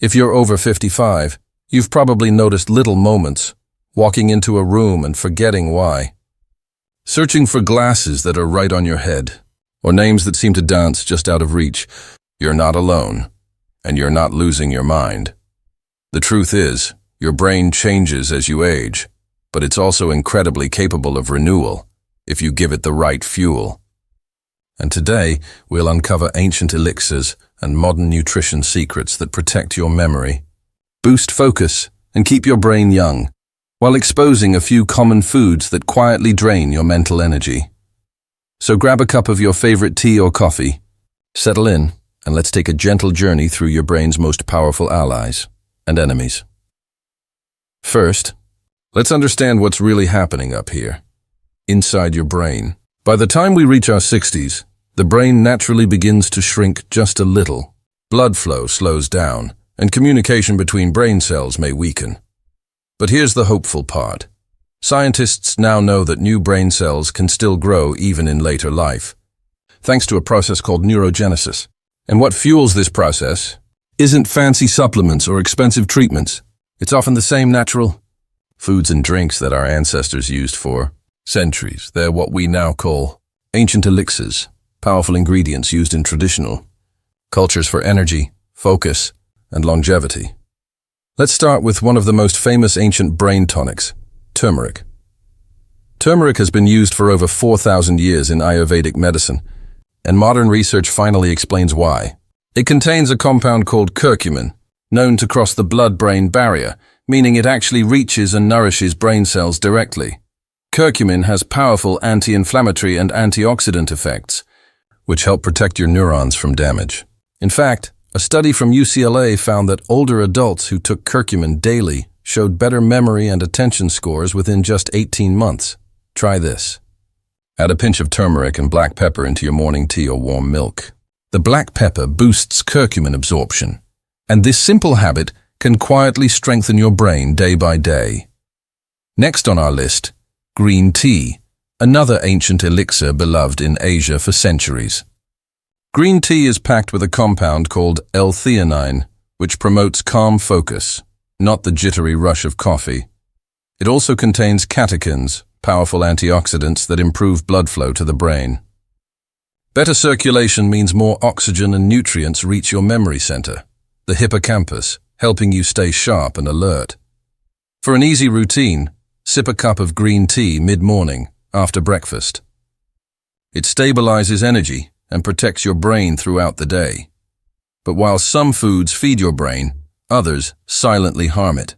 If you're over 55, you've probably noticed little moments, walking into a room and forgetting why. Searching for glasses that are right on your head, or names that seem to dance just out of reach. You're not alone, and you're not losing your mind. The truth is, your brain changes as you age, but it's also incredibly capable of renewal if you give it the right fuel. And today, we'll uncover ancient elixirs and modern nutrition secrets that protect your memory, boost focus, and keep your brain young, while exposing a few common foods that quietly drain your mental energy. So grab a cup of your favorite tea or coffee, settle in, and let's take a gentle journey through your brain's most powerful allies and enemies. First, let's understand what's really happening up here, inside your brain. By the time we reach our 60s, the brain naturally begins to shrink just a little. Blood flow slows down, and communication between brain cells may weaken. But here's the hopeful part. Scientists now know that new brain cells can still grow even in later life, thanks to a process called neurogenesis. And what fuels this process isn't fancy supplements or expensive treatments. It's often the same natural foods and drinks that our ancestors used for centuries. They're what we now call ancient elixirs, powerful ingredients used in traditional cultures for energy, focus, and longevity. Let's start with one of the most famous ancient brain tonics, turmeric. Turmeric has been used for over 4,000 years in Ayurvedic medicine, and modern research finally explains why. It contains a compound called curcumin, known to cross the blood-brain barrier, meaning it actually reaches and nourishes brain cells directly. Curcumin has powerful anti-inflammatory and antioxidant effects, which help protect your neurons from damage. In fact, a study from UCLA found that older adults who took curcumin daily showed better memory and attention scores within just 18 months. Try this. Add a pinch of turmeric and black pepper into your morning tea or warm milk. The black pepper boosts curcumin absorption, and this simple habit can quietly strengthen your brain day by day. Next on our list, green tea, another ancient elixir beloved in Asia for centuries. Green tea is packed with a compound called L-theanine, which promotes calm focus, not the jittery rush of coffee. It also contains catechins, powerful antioxidants that improve blood flow to the brain. Better circulation means more oxygen and nutrients reach your memory center, the hippocampus, helping you stay sharp and alert. For an easy routine, sip a cup of green tea mid-morning after breakfast. It stabilizes energy and protects your brain throughout the day. But while some foods feed your brain, others silently harm it.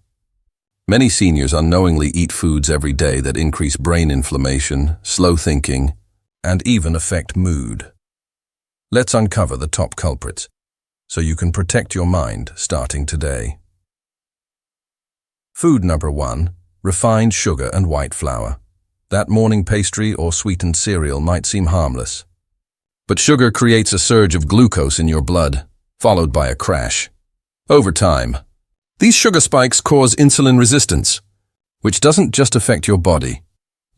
Many seniors unknowingly eat foods every day that increase brain inflammation, slow thinking, and even affect mood. Let's uncover the top culprits, so you can protect your mind starting today. Food number 1, refined sugar and white flour. That morning pastry or sweetened cereal might seem harmless, but sugar creates a surge of glucose in your blood, followed by a crash. Over time, these sugar spikes cause insulin resistance, which doesn't just affect your body,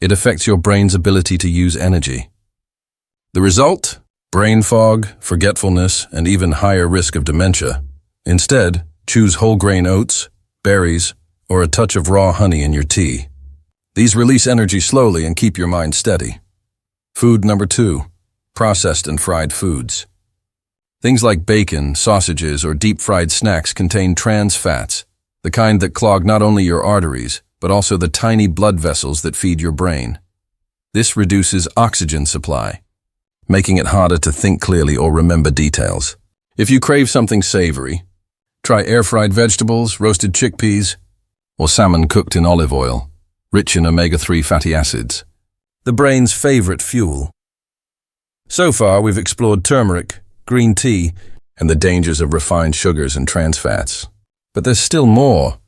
it affects your brain's ability to use energy. The result? Brain fog, forgetfulness, and even higher risk of dementia. Instead, choose whole grain oats, berries, or a touch of raw honey in your tea. These release energy slowly and keep your mind steady. Food number 2. Processed and fried foods. Things like bacon, sausages, or deep-fried snacks contain trans fats, the kind that clog not only your arteries, but also the tiny blood vessels that feed your brain. This reduces oxygen supply, making it harder to think clearly or remember details. If you crave something savory, try air-fried vegetables, roasted chickpeas, or salmon cooked in olive oil, rich in omega-3 fatty acids, the brain's favorite fuel. So far, we've explored turmeric, green tea, and the dangers of refined sugars and trans fats. But there's still more.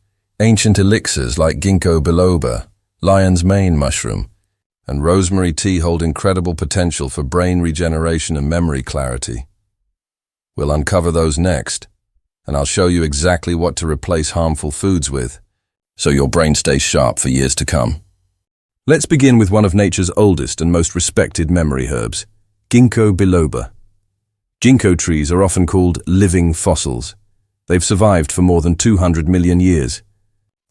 Ancient elixirs like ginkgo biloba, lion's mane mushroom, and rosemary tea hold incredible potential for brain regeneration and memory clarity. We'll uncover those next, and I'll show you exactly what to replace harmful foods with, so your brain stays sharp for years to come. Let's begin with one of nature's oldest and most respected memory herbs, ginkgo biloba. Ginkgo trees are often called living fossils. They've survived for more than 200 million years,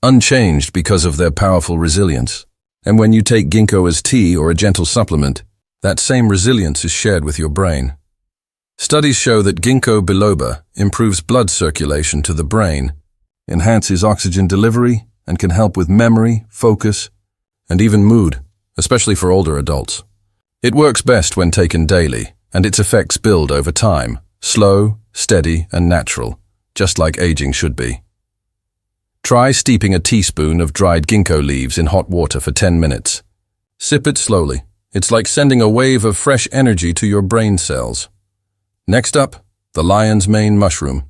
unchanged because of their powerful resilience. And when you take ginkgo as tea or a gentle supplement, that same resilience is shared with your brain. Studies show that ginkgo biloba improves blood circulation to the brain, enhances oxygen delivery, and can help with memory, focus, and even mood, especially for older adults. It works best when taken daily, and its effects build over time, slow, steady, and natural, just like aging should be. Try steeping a teaspoon of dried ginkgo leaves in hot water for 10 minutes. Sip it slowly. It's like sending a wave of fresh energy to your brain cells. Next up, the lion's mane mushroom,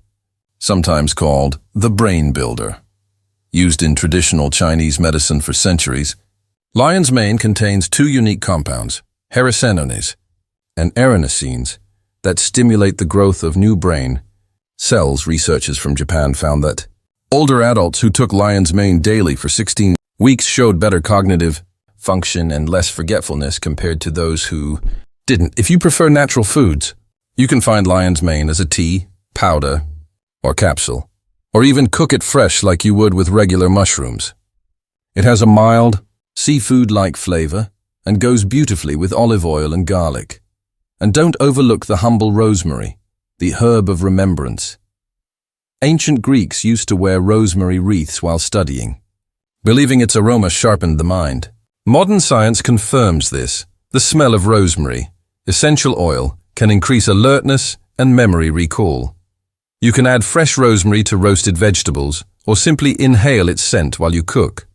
sometimes called the brain builder. Used in traditional Chinese medicine for centuries, lion's mane contains two unique compounds, hericenones and erinacines, that stimulate the growth of new brain cells. Researchers from Japan found that older adults who took lion's mane daily for 16 weeks showed better cognitive function and less forgetfulness compared to those who didn't. If you prefer natural foods, you can find lion's mane as a tea, powder, or capsule, or even cook it fresh like you would with regular mushrooms. It has a mild, seafood-like flavor and goes beautifully with olive oil and garlic. And don't overlook the humble rosemary, the herb of remembrance. Ancient Greeks used to wear rosemary wreaths while studying, believing its aroma sharpened the mind. Modern science confirms this. The smell of rosemary, essential oil, can increase alertness and memory recall. You can add fresh rosemary to roasted vegetables or simply inhale its scent while you cook.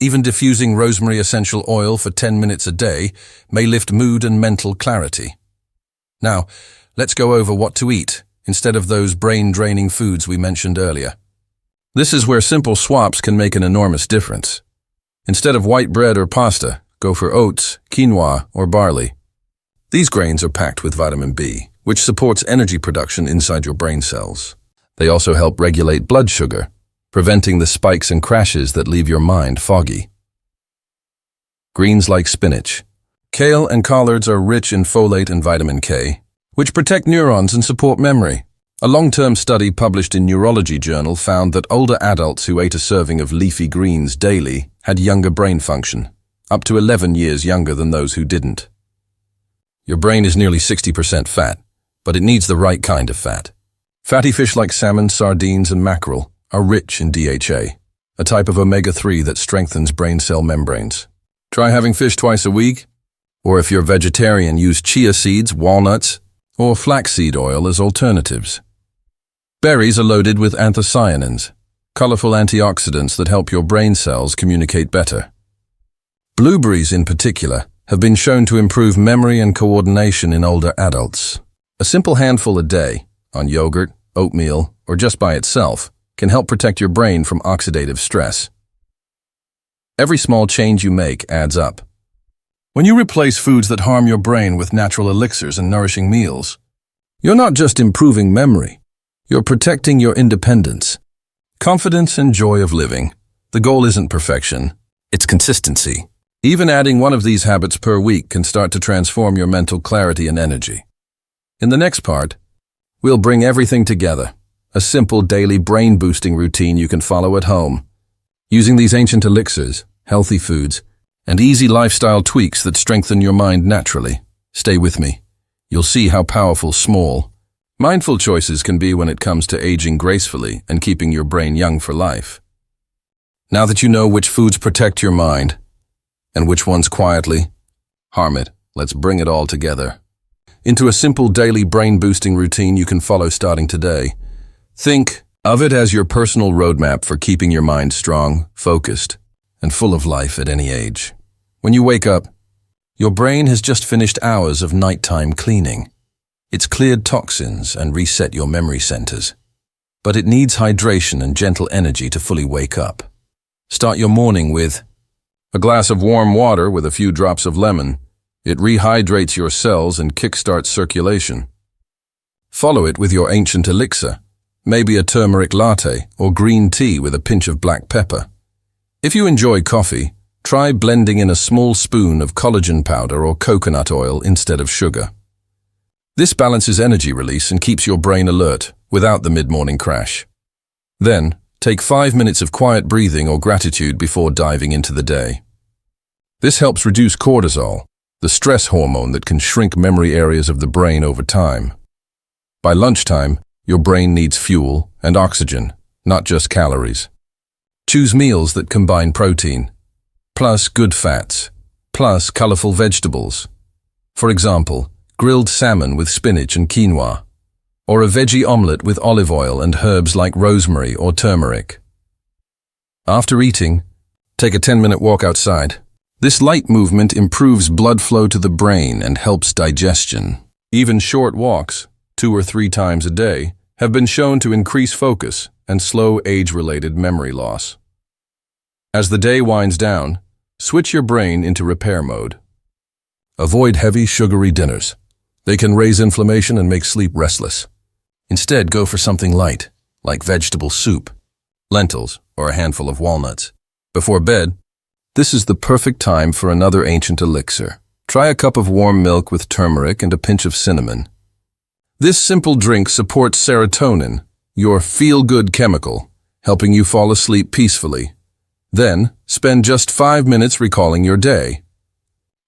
Even diffusing rosemary essential oil for 10 minutes a day may lift mood and mental clarity. Now, let's go over what to eat instead of those brain-draining foods we mentioned earlier. This is where simple swaps can make an enormous difference. Instead of white bread or pasta, go for oats, quinoa, or barley. These grains are packed with vitamin B, which supports energy production inside your brain cells. They also help regulate blood sugar, preventing the spikes and crashes that leave your mind foggy. Greens like spinach. Kale and collards are rich in folate and vitamin K, which protect neurons and support memory. A long-term study published in Neurology Journal found that older adults who ate a serving of leafy greens daily had younger brain function, up to 11 years younger than those who didn't. Your brain is nearly 60% fat, but it needs the right kind of fat. Fatty fish like salmon, sardines, and mackerel are rich in DHA, a type of omega-3 that strengthens brain cell membranes. Try having fish twice a week, or if you're vegetarian, use chia seeds, walnuts, or flaxseed oil as alternatives. Berries are loaded with anthocyanins, colorful antioxidants that help your brain cells communicate better. Blueberries in particular have been shown to improve memory and coordination in older adults. A simple handful a day, on yogurt, oatmeal, or just by itself, can help protect your brain from oxidative stress. Every small change you make adds up. When you replace foods that harm your brain with natural elixirs and nourishing meals, you're not just improving memory, you're protecting your independence, confidence, and joy of living. The goal isn't perfection, it's consistency. Even adding one of these habits per week can start to transform your mental clarity and energy. In the next part, we'll bring everything together, a simple daily brain-boosting routine you can follow at home, using these ancient elixirs, healthy foods, and easy lifestyle tweaks that strengthen your mind naturally. Stay with me. You'll see how powerful small, mindful choices can be when it comes to aging gracefully and keeping your brain young for life. Now that you know which foods protect your mind and which ones quietly harm it, let's bring it all together into a simple daily brain-boosting routine you can follow starting today. Think of it as your personal roadmap for keeping your mind strong, focused, and full of life at any age. When you wake up, your brain has just finished hours of nighttime cleaning. It's cleared toxins and reset your memory centers. But it needs hydration and gentle energy to fully wake up. Start your morning with a glass of warm water with a few drops of lemon. It rehydrates your cells and kickstarts circulation. Follow it with your ancient elixir, maybe a turmeric latte or green tea with a pinch of black pepper. If you enjoy coffee, try blending in a small spoon of collagen powder or coconut oil instead of sugar. This balances energy release and keeps your brain alert without the mid-morning crash. Then, take 5 minutes of quiet breathing or gratitude before diving into the day. This helps reduce cortisol, the stress hormone that can shrink memory areas of the brain over time. By lunchtime, your brain needs fuel and oxygen, not just calories. Choose meals that combine protein, plus good fats, plus colorful vegetables. For example, grilled salmon with spinach and quinoa, or a veggie omelette with olive oil and herbs like rosemary or turmeric. After eating, take a 10-minute walk outside. This light movement improves blood flow to the brain and helps digestion. Even short walks, 2 or 3 times a day, have been shown to increase focus and slow age-related memory loss. As the day winds down, switch your brain into repair mode. Avoid heavy, sugary dinners. They can raise inflammation and make sleep restless. Instead, go for something light, like vegetable soup, lentils, or a handful of walnuts. Before bed, this is the perfect time for another ancient elixir. Try a cup of warm milk with turmeric and a pinch of cinnamon. This simple drink supports serotonin, your feel-good chemical, helping you fall asleep peacefully. Then, spend just 5 minutes recalling your day.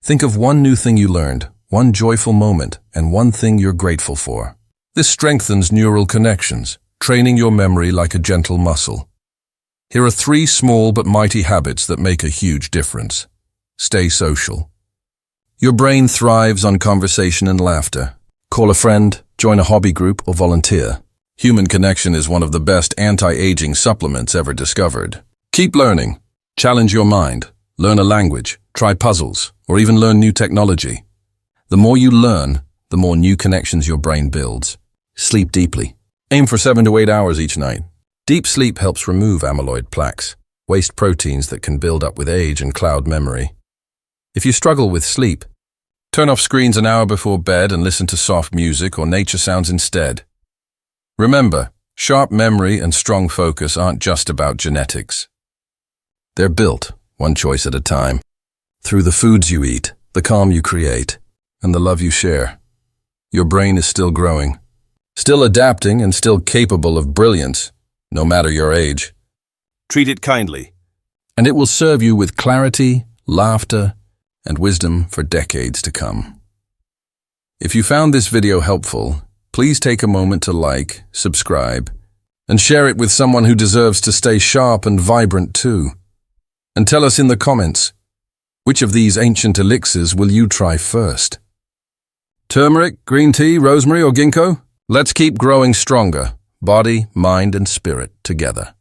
Think of one new thing you learned, one joyful moment, and one thing you're grateful for. This strengthens neural connections, training your memory like a gentle muscle. Here are 3 small but mighty habits that make a huge difference. Stay social. Your brain thrives on conversation and laughter. Call a friend, join a hobby group, or volunteer. Human connection is one of the best anti-aging supplements ever discovered. Keep learning. Challenge your mind. Learn a language, try puzzles, or even learn new technology. The more you learn, the more new connections your brain builds. Sleep deeply. Aim for 7 to 8 hours each night. Deep sleep helps remove amyloid plaques, waste proteins that can build up with age and cloud memory. If you struggle with sleep, turn off screens an hour before bed and listen to soft music or nature sounds instead. Remember, sharp memory and strong focus aren't just about genetics. They're built, one choice at a time, through the foods you eat, the calm you create, and the love you share. Your brain is still growing, still adapting and still capable of brilliance, no matter your age. Treat it kindly, and it will serve you with clarity, laughter, and wisdom for decades to come. If you found this video helpful, please take a moment to like, subscribe, and share it with someone who deserves to stay sharp and vibrant too. And tell us in the comments, which of these ancient elixirs will you try first? Turmeric, green tea, rosemary, or ginkgo? Let's keep growing stronger, body, mind, and spirit together.